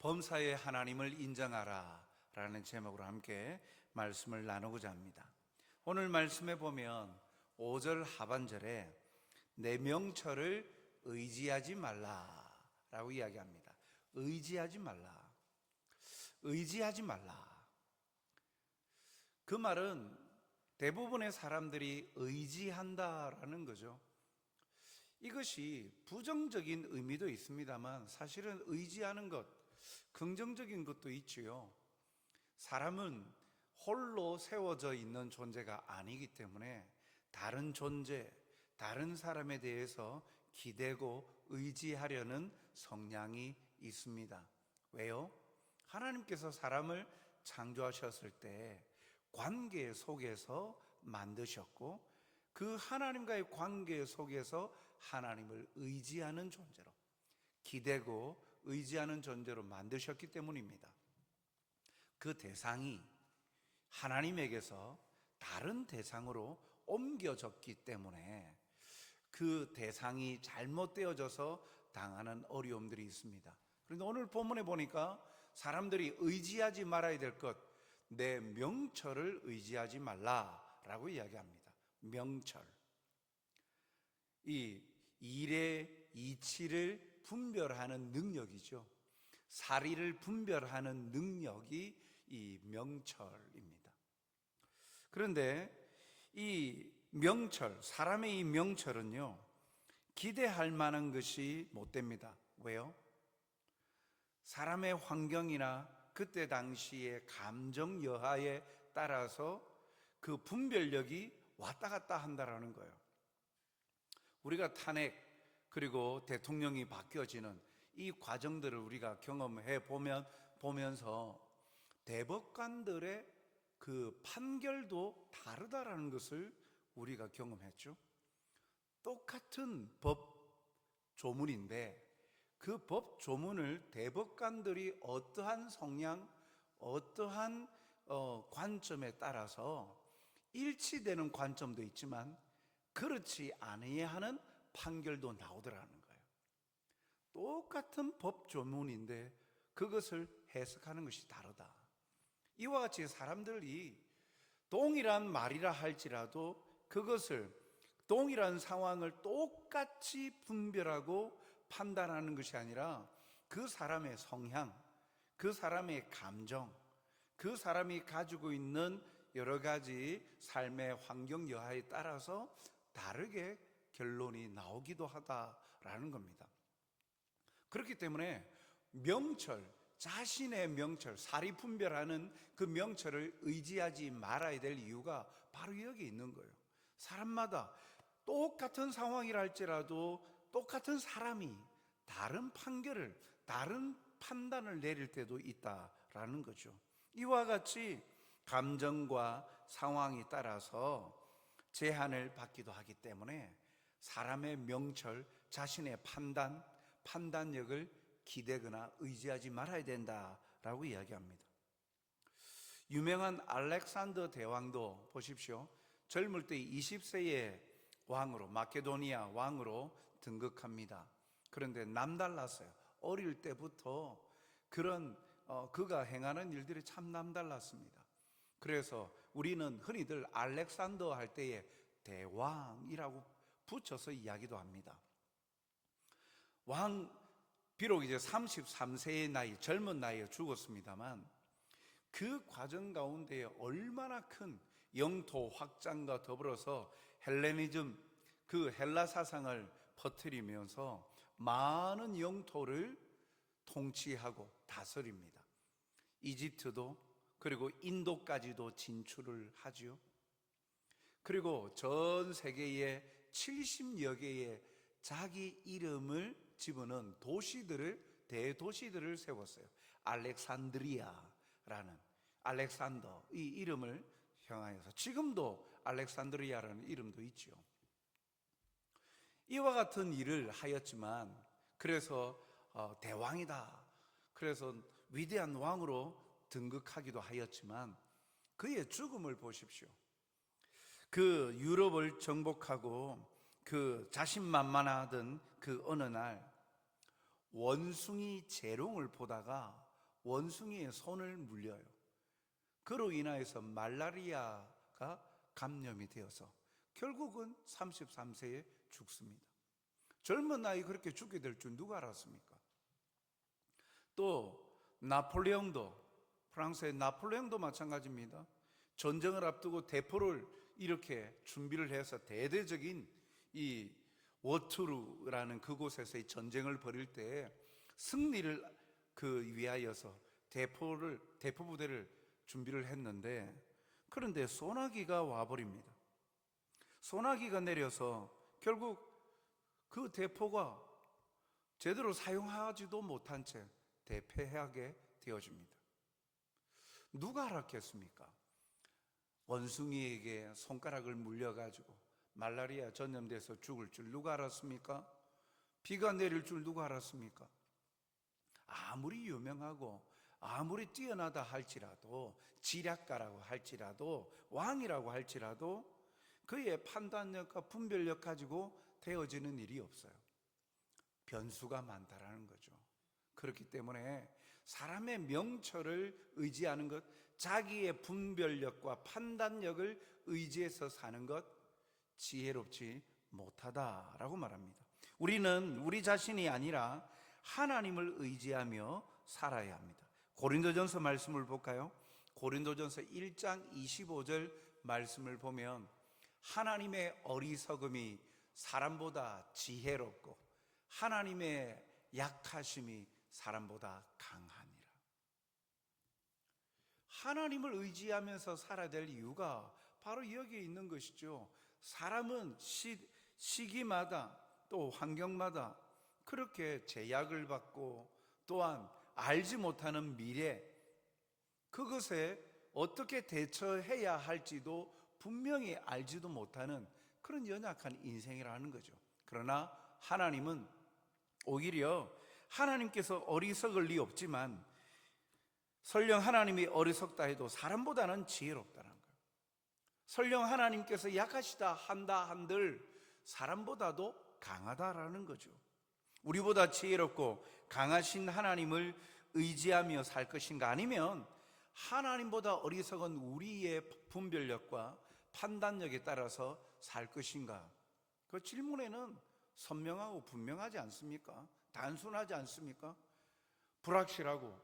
범사의 하나님을 인정하라 라는 제목으로 함께 말씀을 나누고자 합니다. 오늘 말씀에 보면 5절 하반절에 내 명철을 의지하지 말라 라고 이야기합니다. 의지하지 말라. 의지하지 말라. 그 말은 대부분의 사람들이 의지한다라는 거죠. 이것이 부정적인 의미도 있습니다만 사실은 의지하는 것, 긍정적인 것도 있지요. 사람은 홀로 세워져 있는 존재가 아니기 때문에 다른 존재, 다른 사람에 대해서 기대고 의지하려는 성향이 있습니다. 왜요? 하나님께서 사람을 창조하셨을 때 관계 속에서 만드셨고 그 하나님과의 관계 속에서 하나님을 의지하는 존재로, 기대고 의지하는 존재로 만드셨기 때문입니다. 그 대상이 하나님에게서 다른 대상으로 옮겨졌기 때문에 그 대상이 잘못되어져서 당하는 어려움들이 있습니다. 그런데 오늘 본문에 보니까 사람들이 의지하지 말아야 될 것, 내 명철을 의지하지 말라라고 이야기합니다. 명철. 이 일의 이치를 분별하는 능력이죠. 사리를 분별하는 능력이 이 명철입니다. 그런데 이 명철, 사람의 이 명철은요, 기대할 만한 것이 못 됩니다. 왜요? 사람의 환경이나 그때 당시의 감정 여하에 따라서 그 분별력이 왔다 갔다 한다라는 거예요. 우리가 탄핵 그리고 대통령이 바뀌어지는 이 과정들을 우리가 경험해 보면서 대법관들의 그 판결도 다르다라는 것을 우리가 경험했죠. 똑같은 법 조문인데 그 법 조문을 대법관들이 어떠한 성향, 어떠한 관점에 따라서 일치되는 관점도 있지만 그렇지 않아야 하는 판결도 나오더라는 거예요. 똑같은 법 조문인데 그것을 해석하는 것이 다르다. 이와 같이 사람들이 동일한 말이라 할지라도 그것을 동일한 상황을 똑같이 분별하고 판단하는 것이 아니라 그 사람의 성향, 그 사람의 감정, 그 사람이 가지고 있는 여러 가지 삶의 환경 여하에 따라서 다르게 결론이 나오기도 하다라는 겁니다. 그렇기 때문에 명철, 자신의 명철, 사리 분별하는 그 명철을 의지하지 말아야 될 이유가 바로 여기 있는 거예요. 사람마다 똑같은 상황이라 할지라도 똑같은 사람이 다른 판결을, 다른 판단을 내릴 때도 있다라는 거죠. 이와 같이 감정과 상황에 따라서 제한을 받기도 하기 때문에 사람의 명철, 자신의 판단력을 기대거나 의지하지 말아야 된다라고 이야기합니다. 유명한 알렉산더 대왕도 보십시오. 젊을 때 20세의 왕으로, 마케도니아 왕으로 등극합니다. 그런데 남달랐어요. 어릴 때부터 그가 행하는 일들이 참 남달랐습니다. 그래서 우리는 흔히들 알렉산더 할 때에 대왕이라고 붙여서 이야기도 합니다. 비록 이제 33세의 나이, 젊은 나이에 죽었습니다만 그 과정 가운데 얼마나 큰 영토 확장과 더불어서 헬레니즘, 그 헬라 사상을 퍼뜨리면서 많은 영토를 통치하고 다스립니다. 이집트도 그리고 인도까지도 진출을 하지요. 그리고 전 세계에 70여 개의 자기 이름을 집어넣은 대도시들을 세웠어요. 알렉산드리아라는, 알렉산더 이 이름을 향하여서 지금도 알렉산드리아라는 이름도 있죠. 이와 같은 일을 하였지만 그래서 대왕이다, 그래서 위대한 왕으로 등극하기도 하였지만 그의 죽음을 보십시오. 그 유럽을 정복하고 그 자신만만하던 그 어느 날 원숭이 재롱을 보다가 원숭이의 손을 물려요. 그로 인하여서 말라리아가 감염이 되어서 결국은 33세에 죽습니다. 젊은 나이 그렇게 죽게 될 줄 누가 알았습니까? 또 나폴레옹도, 프랑스의 나폴레옹도 마찬가지입니다. 전쟁을 앞두고 대포를 이렇게 준비를 해서 대대적인 이 워투르라는 그곳에서의 전쟁을 벌일 때 승리를 위하여서 대포 부대를 준비를 했는데, 그런데 소나기가 와버립니다. 소나기가 내려서 결국 그 대포가 제대로 사용하지도 못한 채 대패하게 되어집니다. 누가 알았겠습니까? 원숭이에게 손가락을 물려가지고 말라리아 전염돼서 죽을 줄 누가 알았습니까? 비가 내릴 줄 누가 알았습니까? 아무리 유명하고 아무리 뛰어나다 할지라도, 지략가라고 할지라도, 왕이라고 할지라도 그의 판단력과 분별력 가지고 되어지는 일이 없어요. 변수가 많다라는 거죠. 그렇기 때문에 사람의 명철을 의지하는 것, 자기의 분별력과 판단력을 의지해서 사는 것, 지혜롭지 못하다라고 말합니다. 우리는 우리 자신이 아니라 하나님을 의지하며 살아야 합니다. 고린도전서 말씀을 볼까요? 고린도전서 1장 25절 말씀을 보면 하나님의 어리석음이 사람보다 지혜롭고 하나님의 약하심이 사람보다 강하니라. 하나님을 의지하면서 살아야 될 이유가 바로 여기에 있는 것이죠. 사람은 시기마다 또 환경마다 그렇게 제약을 받고, 또한 알지 못하는 미래, 그것에 어떻게 대처해야 할지도 분명히 알지도 못하는 그런 연약한 인생이라는 거죠. 그러나 하나님은 오히려 하나님께서 어리석을 리 없지만, 설령 하나님이 어리석다 해도 사람보다는 지혜롭다는 거예요. 설령 하나님께서 약하시다 한다 한들 사람보다도 강하다라는 거죠. 우리보다 지혜롭고 강하신 하나님을 의지하며 살 것인가, 아니면 하나님보다 어리석은 우리의 분별력과 판단력에 따라서 살 것인가? 그 질문에는 선명하고 분명하지 않습니까? 단순하지 않습니까? 불확실하고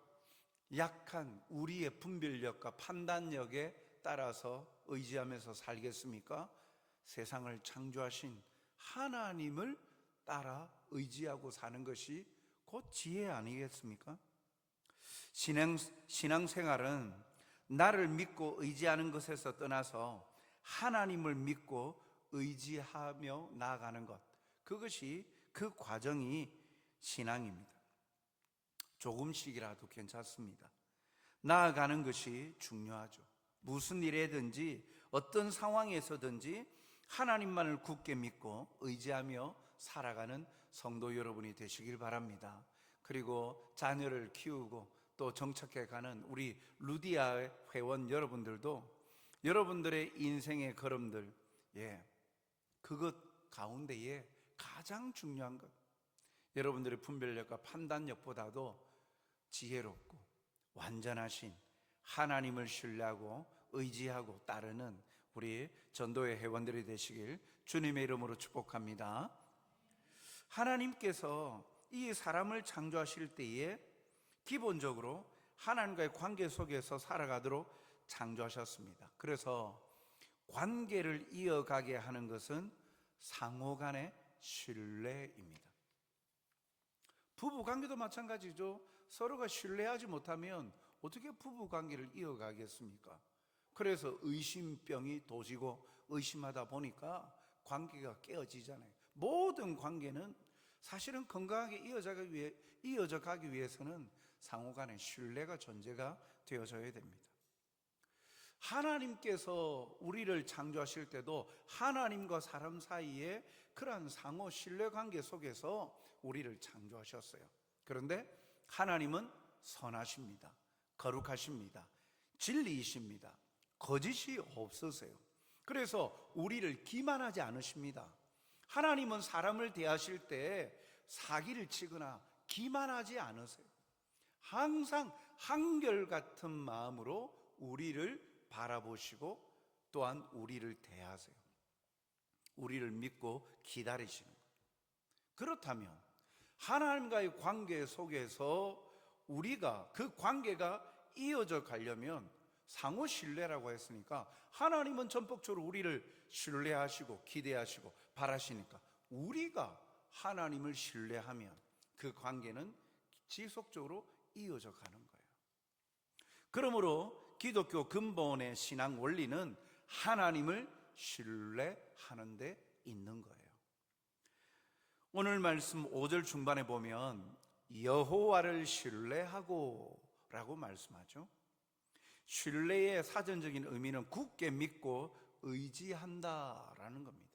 약한 우리의 분별력과 판단력에 따라서 의지하면서 살겠습니까? 세상을 창조하신 하나님을 따라 의지하고 사는 것이 곧 지혜 아니겠습니까? 신앙생활은 나를 믿고 의지하는 것에서 떠나서 하나님을 믿고 의지하며 나아가는 것, 그것이, 그 과정이 신앙입니다. 조금씩이라도 괜찮습니다. 나아가는 것이 중요하죠. 무슨 일에든지 어떤 상황에서든지 하나님만을 굳게 믿고 의지하며 살아가는 성도 여러분이 되시길 바랍니다. 그리고 자녀를 키우고 또 정착해 가는 우리 루디아 회원 여러분들도 여러분들의 인생의 걸음들, 그것 가운데에 가장 중요한 것, 여러분들의 분별력과 판단력보다도 지혜롭고 완전하신 하나님을 신뢰하고 의지하고 따르는 우리 전도회 회원들이 되시길 주님의 이름으로 축복합니다. 하나님께서 이 사람을 창조하실 때에 기본적으로 하나님과의 관계 속에서 살아가도록 창조하셨습니다. 그래서 관계를 이어가게 하는 것은 상호 간의 신뢰입니다. 부부 관계도 마찬가지죠. 서로가 신뢰하지 못하면 어떻게 부부 관계를 이어가겠습니까? 그래서 의심병이 도지고 의심하다 보니까 관계가 깨어지잖아요. 모든 관계는 사실은 건강하게 이어져 가기 위해서는 상호 간의 신뢰가 존재가 되어져야 됩니다. 하나님께서 우리를 창조하실 때도 하나님과 사람 사이에 그러한 상호 신뢰 관계 속에서 우리를 창조하셨어요. 그런데 하나님은 선하십니다. 거룩하십니다. 진리이십니다. 거짓이 없으세요. 그래서 우리를 기만하지 않으십니다. 하나님은 사람을 대하실 때 사기를 치거나 기만하지 않으세요. 항상 한결같은 마음으로 우리를 바라보시고 또한 우리를 대하세요. 우리를 믿고 기다리시는 거예요. 그렇다면 하나님과의 관계 속에서 우리가 그 관계가 이어져 가려면 상호 신뢰라고 했으니까 하나님은 전폭적으로 우리를 신뢰하시고 기대하시고 바라시니까 우리가 하나님을 신뢰하면 그 관계는 지속적으로 이어져 가는 거예요. 그러므로 기독교 근본의 신앙 원리는 하나님을 신뢰하는 데 있는 거예요. 오늘 말씀 5절 중반에 보면 여호와를 신뢰하고 라고 말씀하죠. 신뢰의 사전적인 의미는 굳게 믿고 의지한다라는 겁니다.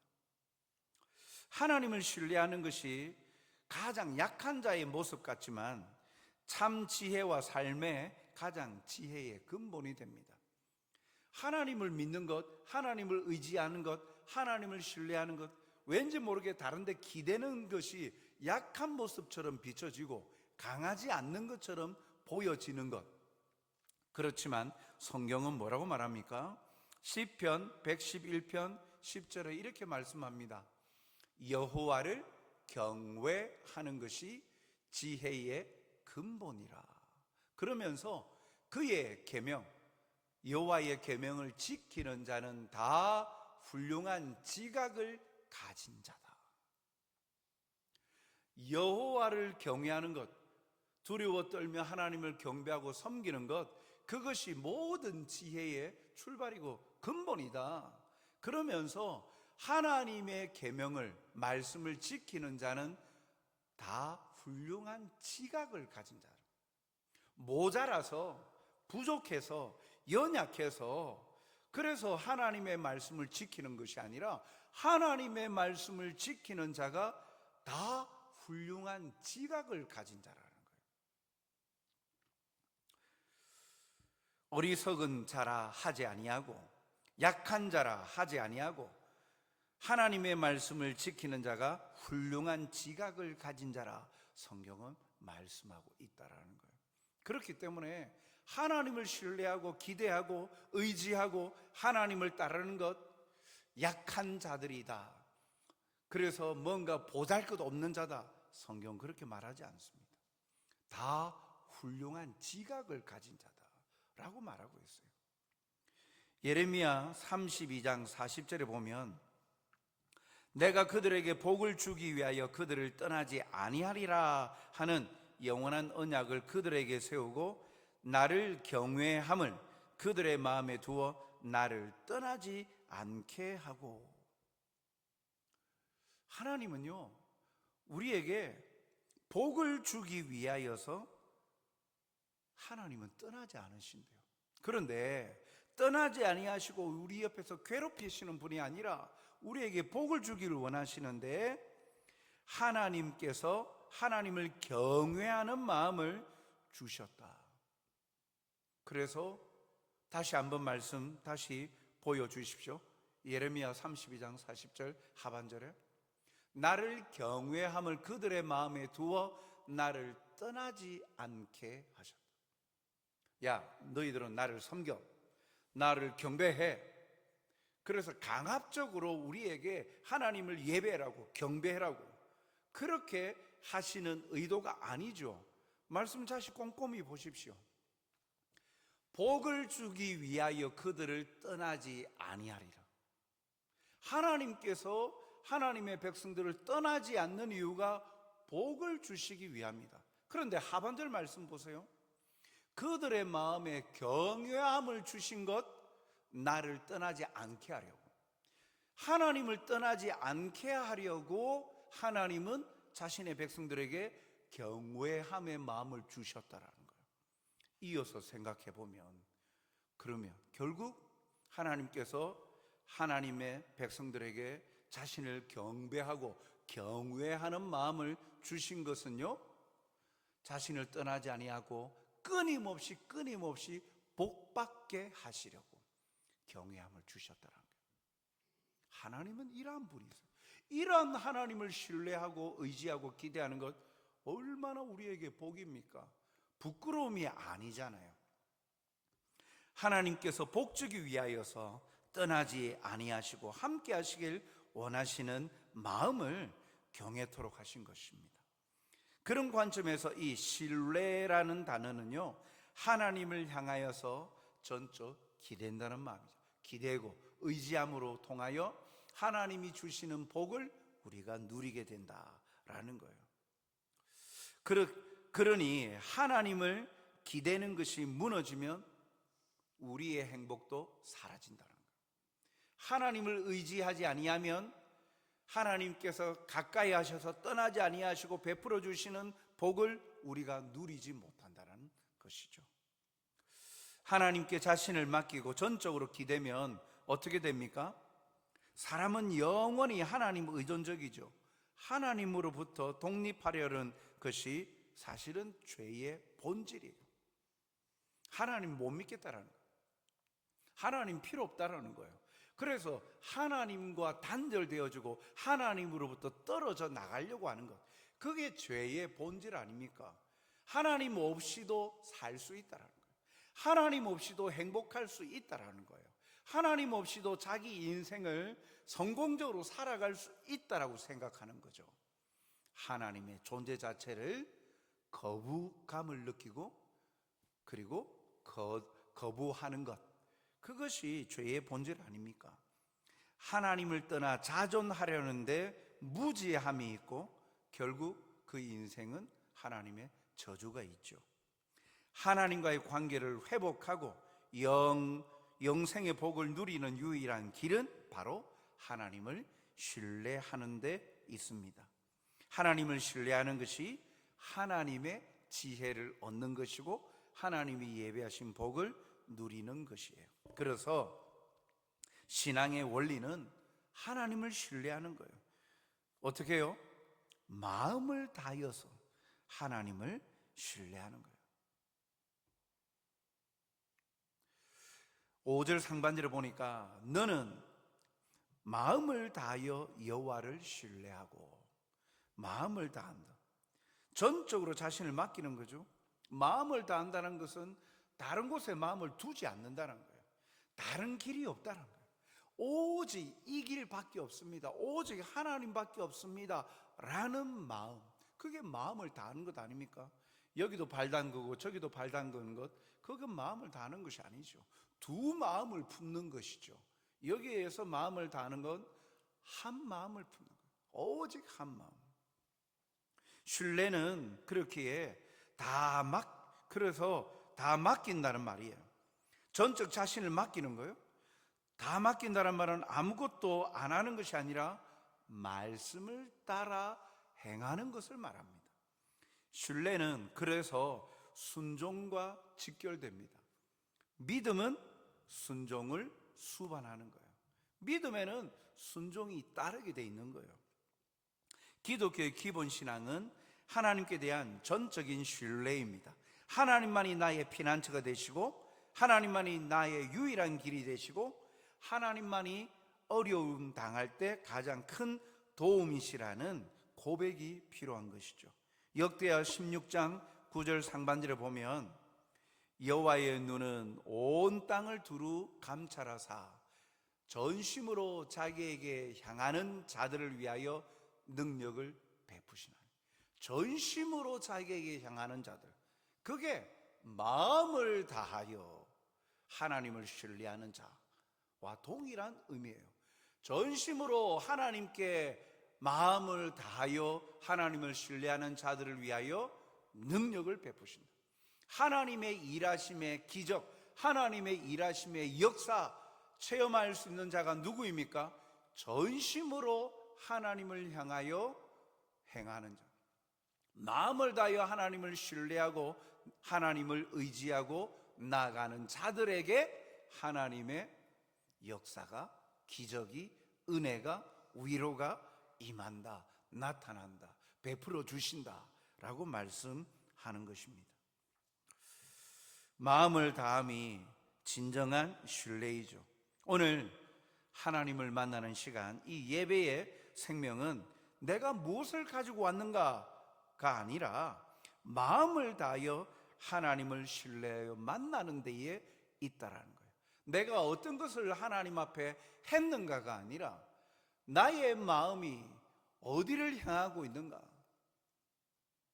하나님을 신뢰하는 것이 가장 약한 자의 모습 같지만 참 지혜와 삶의 가장 지혜의 근본이 됩니다. 하나님을 믿는 것, 하나님을 의지하는 것, 하나님을 신뢰하는 것, 왠지 모르게 다른데 기대는 것이 약한 모습처럼 비춰지고 강하지 않는 것처럼 보여지는 것. 그렇지만 성경은 뭐라고 말합니까? 시편 111편 10절에 이렇게 말씀합니다. 여호와를 경외하는 것이 지혜의 근본이라. 그러면서 그의 계명, 여호와의 계명을 지키는 자는 다 훌륭한 지각을 가진 자다. 여호와를 경외하는 것, 두려워 떨며 하나님을 경배하고 섬기는 것, 그것이 모든 지혜의 출발이고 근본이다. 그러면서 하나님의 계명을, 말씀을 지키는 자는 다 훌륭한 지각을 가진 자다. 모자라서, 부족해서, 연약해서 그래서 하나님의 말씀을 지키는 것이 아니라 하나님의 말씀을 지키는 자가 다 훌륭한 지각을 가진 자라는 거예요. 어리석은 자라 하지 아니하고 약한 자라 하지 아니하고 하나님의 말씀을 지키는 자가 훌륭한 지각을 가진 자라 성경은 말씀하고 있다라는 거예요. 그렇기 때문에 하나님을 신뢰하고 기대하고 의지하고 하나님을 따르는 것, 약한 자들이다. 그래서 뭔가 보잘것없는 자다. 성경 그렇게 말하지 않습니다. 다 훌륭한 지각을 가진 자다라고 말하고 있어요. 예레미야 32장 40절에 보면 내가 그들에게 복을 주기 위하여 그들을 떠나지 아니하리라 하는 영원한 언약을 그들에게 세우고 나를 경외함을 그들의 마음에 두어 나를 떠나지 않게 하고. 하나님은요 우리에게 복을 주기 위하여서 하나님은 떠나지 않으신대요. 그런데 떠나지 아니하시고 우리 옆에서 괴롭히시는 분이 아니라 우리에게 복을 주기를 원하시는데 하나님께서 하나님을 경외하는 마음을 주셨다. 그래서 다시 한번 말씀 다시 보여주십시오. 예레미야 32장 40절 하반절에 나를 경외함을 그들의 마음에 두어 나를 떠나지 않게 하셨다. 야, 너희들은 나를 섬겨, 나를 경배해. 그래서 강압적으로 우리에게 하나님을 예배라고 경배하라고 그렇게 하시는 의도가 아니죠. 말씀 다시 꼼꼼히 보십시오. 복을 주기 위하여 그들을 떠나지 아니하리라. 하나님께서 하나님의 백성들을 떠나지 않는 이유가 복을 주시기 위함이다. 그런데 하반절 말씀 보세요. 그들의 마음에 경외함을 주신 것, 나를 떠나지 않게 하려고. 하나님을 떠나지 않게 하려고 하나님은 자신의 백성들에게 경외함의 마음을 주셨다라는 거예요. 이어서 생각해 보면 그러면 결국 하나님께서 하나님의 백성들에게 자신을 경배하고 경외하는 마음을 주신 것은요, 자신을 떠나지 아니하고 끊임없이 복받게 하시려고 경외함을 주셨다는 거예요. 하나님은 이러한 분이세요. 이러한 하나님을 신뢰하고 의지하고 기대하는 것 얼마나 우리에게 복입니까? 부끄러움이 아니잖아요. 하나님께서 복 주기 위하여서 떠나지 아니하시고 함께 하시길 원하시는 마음을 경외토록 하신 것입니다. 그런 관점에서 이 신뢰라는 단어는요, 하나님을 향하여서 전적 기댄다는 마음이죠. 기대고 의지함으로 통하여 하나님이 주시는 복을 우리가 누리게 된다라는 거예요. 그러니 하나님을 기대는 것이 무너지면 우리의 행복도 사라진다는 거예요. 하나님을 의지하지 아니하면 하나님께서 가까이 하셔서 떠나지 아니하시고 베풀어 주시는 복을 우리가 누리지 못한다는 것이죠. 하나님께 자신을 맡기고 전적으로 기대면 어떻게 됩니까? 사람은 영원히 하나님 의존적이죠. 하나님으로부터 독립하려는 것이 사실은 죄의 본질이에요. 하나님 못 믿겠다라는 거예요. 하나님 필요 없다라는 거예요. 그래서 하나님과 단절되어지고 하나님으로부터 떨어져 나가려고 하는 것, 그게 죄의 본질 아닙니까? 하나님 없이도 살 수 있다라는 거예요. 하나님 없이도 행복할 수 있다라는 거예요. 하나님 없이도 자기 인생을 성공적으로 살아갈 수 있다라고 생각하는 거죠. 하나님의 존재 자체를 거부감을 느끼고 그리고 거부하는 것, 그것이 죄의 본질 아닙니까? 하나님을 떠나 자존하려는데 무지함이 있고 결국 그 인생은 하나님의 저주가 있죠. 하나님과의 관계를 회복하고 영생의 복을 누리는 유일한 길은 바로 하나님을 신뢰하는 데 있습니다. 하나님을 신뢰하는 것이 하나님의 지혜를 얻는 것이고 하나님이 예배하신 복을 누리는 것이에요. 그래서 신앙의 원리는 하나님을 신뢰하는 거예요. 어떻게 해요? 마음을 다하여서 하나님을 신뢰하는 거예요. 5절 상반절을 보니까 너는 마음을 다하여 여호와를 신뢰하고, 마음을 다한다. 전적으로 자신을 맡기는 거죠. 마음을 다한다는 것은 다른 곳에 마음을 두지 않는다는 거예요. 다른 길이 없다는 거예요. 오직 이 길밖에 없습니다. 오직 하나님밖에 없습니다 라는 마음, 그게 마음을 다하는 것 아닙니까? 여기도 발 담그고 저기도 발 담그는 것, 그건 마음을 다하는 것이 아니죠. 두 마음을 품는 것이죠. 여기에서 마음을 다하는 건 한 마음을 품는 거예요. 오직 한 마음. 신뢰는 그렇기에 그래서 다 맡긴다는 말이에요. 전적 자신을 맡기는 거예요. 다 맡긴다는 말은 아무것도 안 하는 것이 아니라 말씀을 따라 행하는 것을 말합니다. 신뢰는 그래서 순종과 직결됩니다. 믿음은 순종을 수반하는 거예요. 믿음에는 순종이 따르게 돼 있는 거예요. 기독교의 기본 신앙은 하나님께 대한 전적인 신뢰입니다. 하나님만이 나의 피난처가 되시고 하나님만이 나의 유일한 길이 되시고 하나님만이 어려움 당할 때 가장 큰 도움이시라는 고백이 필요한 것이죠. 역대하 16장 9절 상반절에 보면 여호와의 눈은 온 땅을 두루 감찰하사 전심으로 자기에게 향하는 자들을 위하여 능력을 베푸시나니. 전심으로 자기에게 향하는 자들, 그게 마음을 다하여 하나님을 신뢰하는 자와 동일한 의미예요. 전심으로 하나님께 마음을 다하여 하나님을 신뢰하는 자들을 위하여 능력을 베푸신다. 하나님의 일하심의 기적, 하나님의 일하심의 역사 체험할 수 있는 자가 누구입니까? 전심으로 하나님을 향하여 행하는 자, 마음을 다하여 하나님을 신뢰하고 하나님을 의지하고 나아가는 자들에게 하나님의 역사가, 기적이, 은혜가, 위로가 임한다, 나타난다, 베풀어 주신다 라고 말씀하는 것입니다. 마음을 다함이 진정한 신뢰이죠. 오늘 하나님을 만나는 시간, 이 예배의 생명은 내가 무엇을 가지고 왔는가가 아니라 마음을 다하여 하나님을 신뢰하여 만나는 데에 있다라는 거예요. 내가 어떤 것을 하나님 앞에 했는가가 아니라 나의 마음이 어디를 향하고 있는가,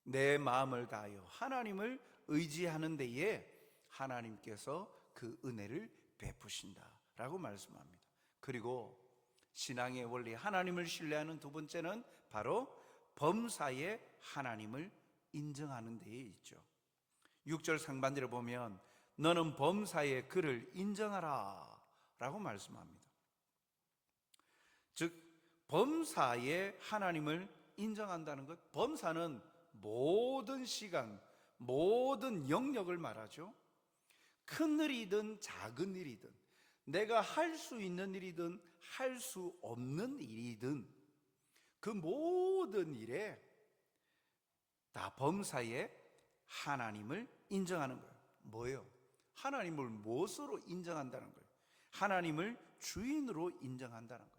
내 마음을 다하여 하나님을 의지하는 데에 하나님께서 그 은혜를 베푸신다라고 말씀합니다. 그리고 신앙의 원리, 하나님을 신뢰하는 두 번째는 바로 범사에 하나님을 인정하는 데에 있죠. 6절 상반절에 보면 너는 범사에 그를 인정하라 라고 말씀합니다. 즉 범사에 하나님을 인정한다는 것, 범사는 모든 시간, 모든 영역을 말하죠. 큰 일이든 작은 일이든, 내가 할 수 있는 일이든 할 수 없는 일이든 그 모든 일에 다 범사에 하나님을 인정하는 거예요. 뭐예요? 하나님을 무엇으로 인정한다는 거예요? 하나님을 주인으로 인정한다는 거예요.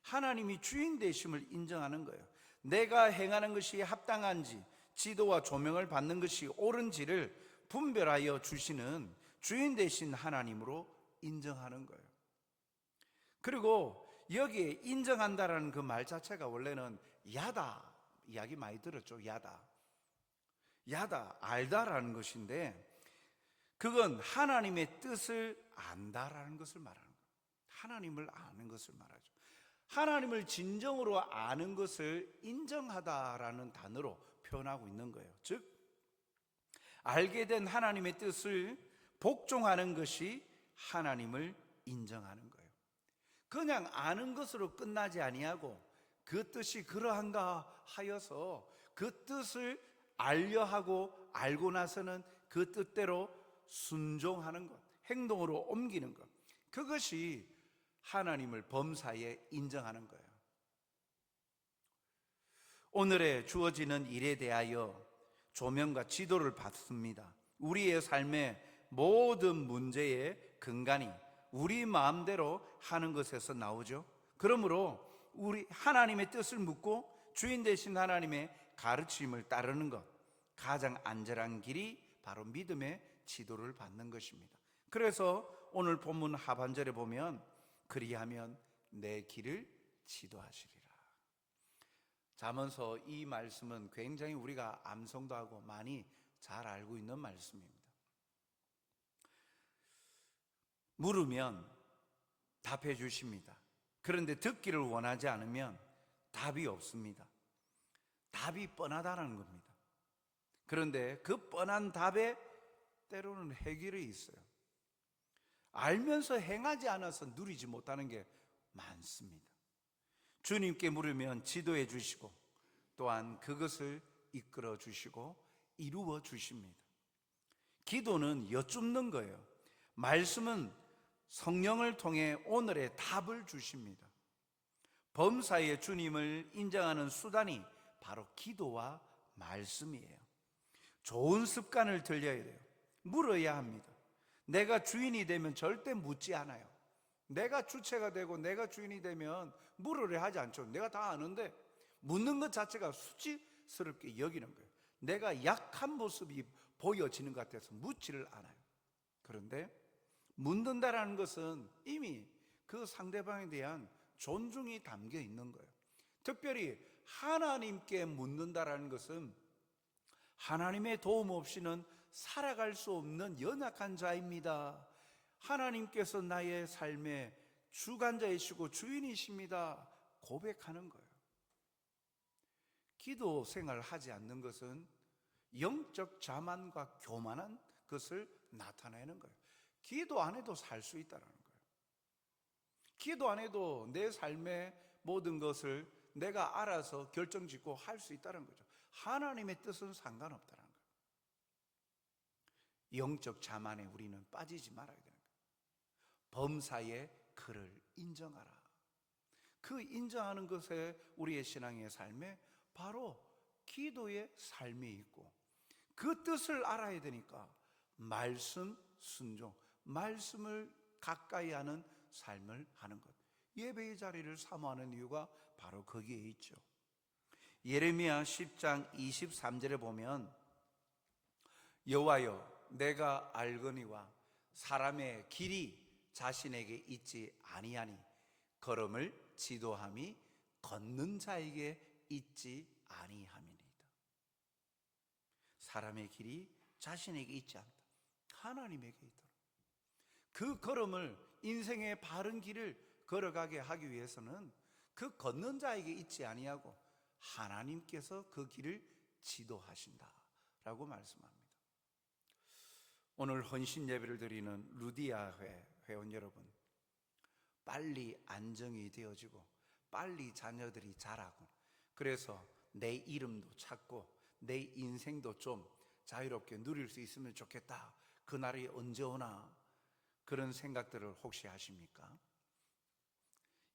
하나님이 주인 되심을 인정하는 거예요. 내가 행하는 것이 합당한지, 지도와 조명을 받는 것이 옳은지를 분별하여 주시는 주인 되신 하나님으로 인정하는 거예요. 그리고 여기에 인정한다라는 그 말 자체가 원래는 야다, 이야기 많이 들었죠. 야다, 알다라는 것인데, 그건 하나님의 뜻을 안다라는 것을 말하는 거예요. 하나님을 아는 것을 말하죠. 하나님을 진정으로 아는 것을 인정하다라는 단어로 표현하고 있는 거예요. 즉 알게 된 하나님의 뜻을 복종하는 것이 하나님을 인정하는 거예요. 그냥 아는 것으로 끝나지 아니하고 그 뜻이 그러한가 하여서 그 뜻을 알려하고 알고 나서는 그 뜻대로 순종하는 것, 행동으로 옮기는 것, 그것이 하나님을 범사에 인정하는 거예요. 오늘의 주어지는 일에 대하여 조명과 지도를 받습니다. 우리의 삶의 모든 문제의 근간이 우리 마음대로 하는 것에서 나오죠. 그러므로 우리 하나님의 뜻을 묻고 주인 되신 하나님의 가르침을 따르는 것, 가장 안전한 길이 바로 믿음의 지도를 받는 것입니다. 그래서 오늘 본문 하반절에 보면 그리하면 내 길을 지도하시리라. 잠언서 이 말씀은 굉장히 우리가 암송도 하고 많이 잘 알고 있는 말씀입니다. 물으면 답해 주십니다. 그런데 듣기를 원하지 않으면 답이 없습니다. 답이 뻔하다는 겁니다. 그런데 그 뻔한 답에 때로는 해결이 있어요. 알면서 행하지 않아서 누리지 못하는 게 많습니다. 주님께 물으면 지도해 주시고 또한 그것을 이끌어 주시고 이루어 주십니다. 기도는 여쭙는 거예요. 말씀은 성령을 통해 오늘의 답을 주십니다. 범사의 주님을 인정하는 수단이 바로 기도와 말씀이에요. 좋은 습관을 들여야 돼요. 물어야 합니다. 내가 주인이 되면 절대 묻지 않아요. 내가 주체가 되고 내가 주인이 되면 물으려 하지 않죠. 내가 다 아는데 묻는 것 자체가 수치스럽게 여기는 거예요. 내가 약한 모습이 보여지는 것 같아서 묻지를 않아요. 그런데 묻는다라는 것은 이미 그 상대방에 대한 존중이 담겨 있는 거예요. 특별히 하나님께 묻는다라는 것은 하나님의 도움 없이는 살아갈 수 없는 연약한 자입니다. 하나님께서 나의 삶의 주관자이시고 주인이십니다. 고백하는 거예요. 기도 생활을 하지 않는 것은 영적 자만과 교만한 것을 나타내는 거예요. 기도 안 해도 살 수 있다는 거예요. 기도 안 해도 내 삶의 모든 것을 내가 알아서 결정짓고 할 수 있다는 거죠. 하나님의 뜻은 상관없다는 거예요. 영적 자만에 우리는 빠지지 말아야 되는 거예요. 범사에 그를 인정하라. 그 인정하는 것에 우리의 신앙의 삶에 바로 기도의 삶이 있고, 그 뜻을 알아야 되니까 말씀 순종, 말씀을 가까이 하는 삶을 하는 것, 예배의 자리를 사모하는 이유가 바로 거기에 있죠. 예레미야 10장 23절에 보면 여호와여, 내가 알거니와 사람의 길이 자신에게 있지 아니하니 걸음을 지도함이 걷는 자에게 있지 아니함이니이다. 사람의 길이 자신에게 있지 않다. 하나님에게 있다. 그 걸음을, 인생의 바른 길을 걸어가게 하기 위해서는 그 걷는 자에게 있지 아니하고 하나님께서 그 길을 지도하신다라고 말씀합니다. 오늘 헌신 예배를 드리는 루디아 회원 여러분, 빨리 안정이 되어지고 빨리 자녀들이 자라고, 그래서 내 이름도 찾고 내 인생도 좀 자유롭게 누릴 수 있으면 좋겠다, 그날이 언제 오나, 그런 생각들을 혹시 하십니까?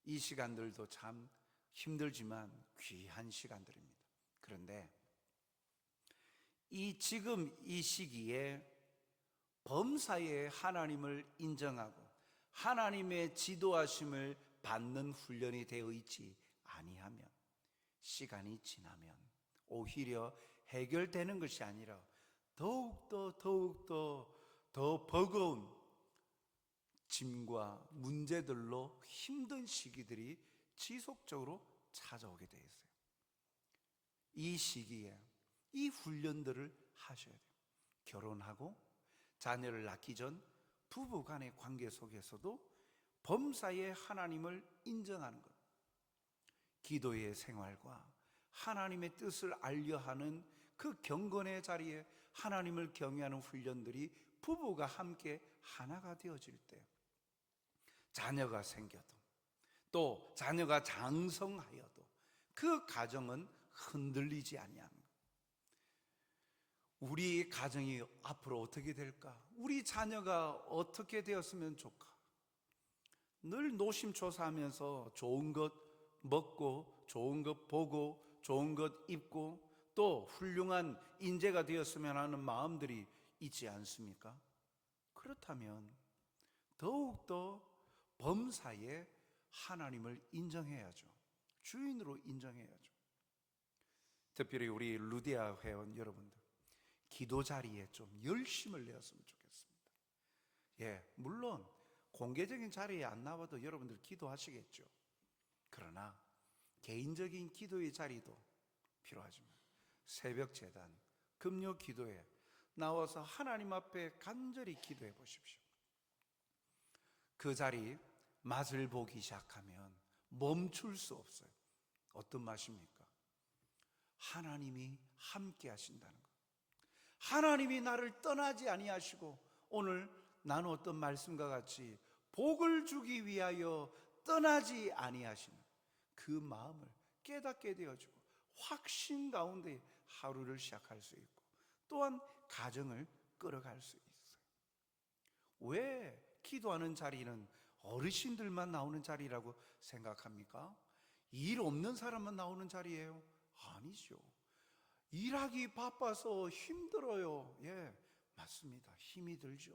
이 시간들도 참 힘들지만 귀한 시간들입니다. 그런데 지금 이 시기에 범사에 하나님을 인정하고 하나님의 지도하심을 받는 훈련이 되어 있지 아니하면, 시간이 지나면 오히려 해결되는 것이 아니라 더욱더 더 버거운 짐과 문제들로 힘든 시기들이 지속적으로 찾아오게 되어 있어요. 이 시기에 이 훈련들을 하셔야 돼요. 결혼하고 자녀를 낳기 전 부부 간의 관계 속에서도 범사에 하나님을 인정하는 것, 기도의 생활과 하나님의 뜻을 알려 하는 그 경건의 자리에 하나님을 경외하는 훈련들이 부부가 함께 하나가 되어질 때, 자녀가 생겨도 또 자녀가 장성하여도 그 가정은 흔들리지 아니합니다. 우리 가정이 앞으로 어떻게 될까? 우리 자녀가 어떻게 되었으면 좋을까? 늘 노심초사하면서 좋은 것 먹고 좋은 것 보고 좋은 것 입고 또 훌륭한 인재가 되었으면 하는 마음들이 있지 않습니까? 그렇다면 더욱더 범사에 하나님을 인정해야죠. 주인으로 인정해야죠. 특별히 우리 루디아 회원 여러분들, 기도 자리에 좀 열심을 내었으면 좋겠습니다. 물론 공개적인 자리에 안 나와도 여러분들 기도하시겠죠. 그러나 개인적인 기도의 자리도 필요하지만 새벽 제단, 금요 기도에 나와서 하나님 앞에 간절히 기도해 보십시오. 그 자리 맛을 보기 시작하면 멈출 수 없어요. 어떤 맛입니까? 하나님이 함께 하신다는 것. 하나님이 나를 떠나지 아니하시고 오늘 나누었던 말씀과 같이 복을 주기 위하여 떠나지 아니하시는 그 마음을 깨닫게 되어지고 확신 가운데 하루를 시작할 수 있고 또한 가정을 끌어갈 수 있어요. 왜 기도하는 자리는 어르신들만 나오는 자리라고 생각합니까? 일 없는 사람만 나오는 자리예요? 아니죠. 일하기 바빠서 힘들어요. 맞습니다. 힘이 들죠.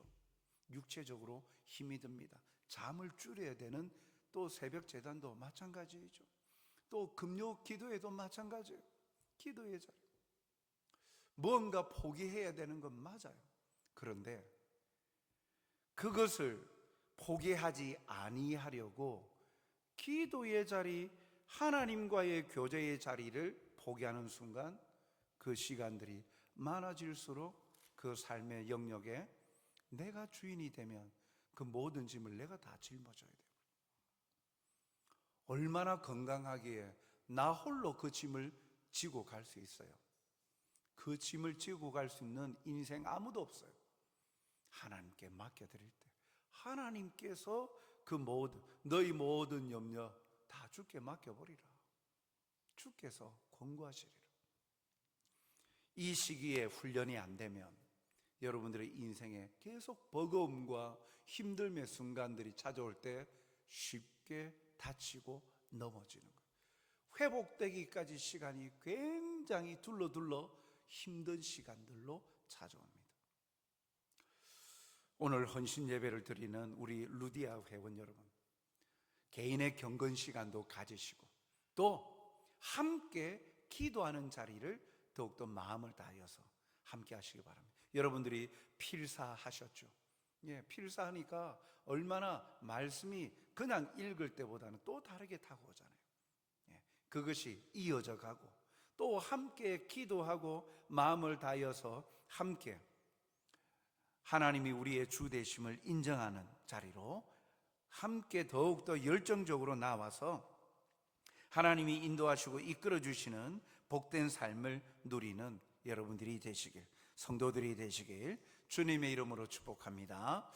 육체적으로 힘이 듭니다. 잠을 줄여야 되는 또 새벽 제단도 마찬가지죠. 또 금요 기도에도 마찬가지예요. 기도의 자리. 뭔가 포기해야 되는 건 맞아요. 그런데 그것을 포기하지 아니하려고 기도의 자리, 하나님과의 교제의 자리를 포기하는 순간 그 시간들이 많아질수록 그 삶의 영역에 내가 주인이 되면 그 모든 짐을 내가 다 짊어져야 돼요. 얼마나 건강하기에 나 홀로 그 짐을 지고 갈 수 있어요? 그 짐을 지고 갈 수 있는 인생 아무도 없어요. 하나님께 맡겨드릴 때 하나님께서 그 모든, 너희 모든 염려 다 주께 맡겨버리라. 주께서 권고하시리라. 이 시기에 훈련이 안 되면 여러분들의 인생에 계속 버거움과 힘듦의 순간들이 찾아올 때 쉽게 다치고 넘어지는 거예요. 회복되기까지 시간이 굉장히 둘러 힘든 시간들로 찾아옵니다. 오늘 헌신 예배를 드리는 우리 루디아 회원 여러분, 개인의 경건 시간도 가지시고 또 함께 기도하는 자리를 더욱더 마음을 다하여서 함께 하시기 바랍니다. 여러분들이 필사하셨죠? 예, 필사하니까 얼마나 말씀이 그냥 읽을 때보다는 또 다르게 다가오잖아요. 예, 그것이 이어져 가고 또 함께 기도하고 마음을 다해서 함께 하나님이 우리의 주 되심을 인정하는 자리로 함께 더욱더 열정적으로 나와서 하나님이 인도하시고 이끌어 주시는 복된 삶을 누리는 여러분들이 되시길, 성도들이 되시길 주님의 이름으로 축복합니다.